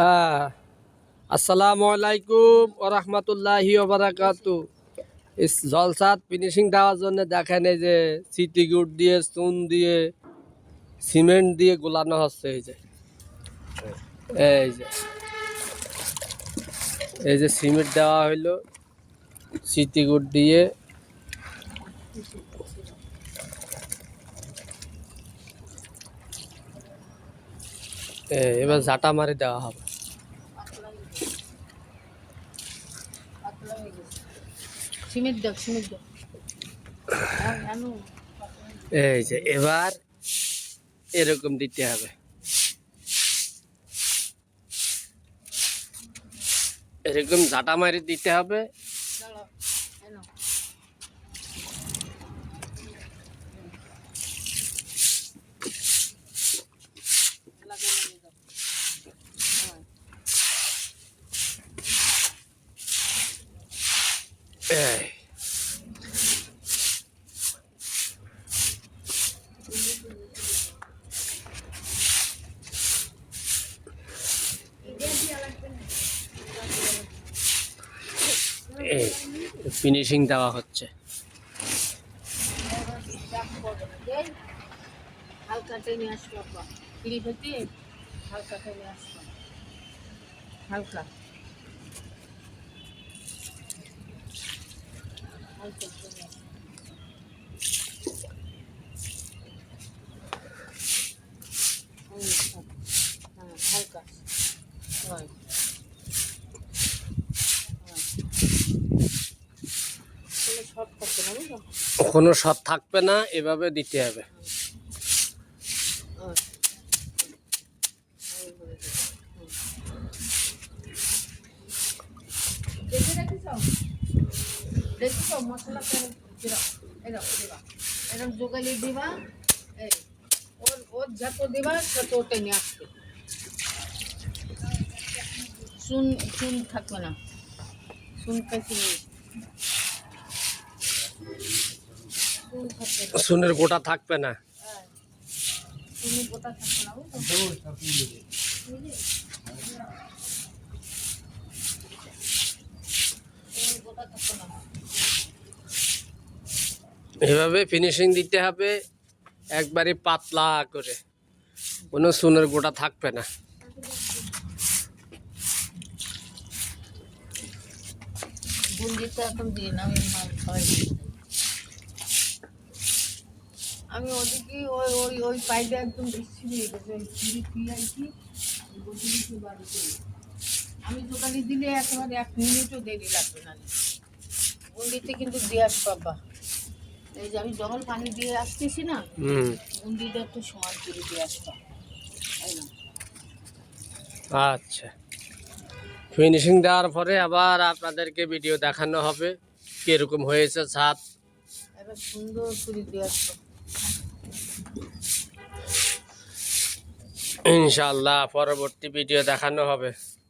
আহ, আসসালামু আলাইকুম ও রহমতুল্লাহি ওয়া বারাকাতু। জলসাত ফিনিশিং দেওয়ার জন্য দেখেন এই যে সিটিগুড দিয়ে চুন দিয়ে সিমেন্ট দিয়ে গোলানো হচ্ছে। এই যে এই যে সিমেন্ট দেওয়া হইলো সিটিগুড দিয়ে। এবার ঝাঁটা মারি দেওয়া হবে। এই যে এবার এরকম দিতে হবে, এরকম ঝাঁটা মারি দিতে হবে। এই ফিনিশিং দেওয়া হচ্ছে। হালকা টেনে আসবো, পিড়ি হতে হালকা টেনে আসবো, হালকা হালকা টেনে আসবো, হালকা হয়। সব থাকবে না, বুঝলো? কোনো সব থাকবে না, এভাবে দিতে হবে। মশলা এরকম জোগালি দিবা, এই ওর যত দিবা তত টেনে আসবে। চুন চুন থাকবে না, চুন খাইছি চুন থাকবে না, চুনের গোটা থাকবে না। চুনের গোটা থাকবে না, বুঝলো? গোটা থাকবে না। এভাবে ফিনিশিং দিতে হবে, একবারে পাতলা করে, কোনো চুনের গোটা থাকবে না। গুন্ডিতে এখন দিয়ে না, আমি মাল খাওয়াই। আমি ওদিকে ওই ওই ওই পাইপে একদম ছিঁড়ে গেছে, ওই ছিঁড়ে ফিরাইছি বাড়িতে। আমি দোকানে দিলে একেবারে 1 মিনিটও দেরি লাগবে না। গুন্ডিতে কিন্তু দিয়ে আসবো বাবা। এই যে আমি যখন পানি দিয়ে আসতেছি না, গুন্ডিতে একটু সময় করে দিয়ে আসবো, তাই না? আচ্ছা, ফিনিশিং দেওয়ার পরে আবার আপনাদেরকে ভিডিও দেখানো হবে কিরকম হয়েছে ছাদ। এবার সুন্দর করে দিয়ে আসবো ইনশাআল্লাহ পরবর্তী ভিডিও দেখানো হবে।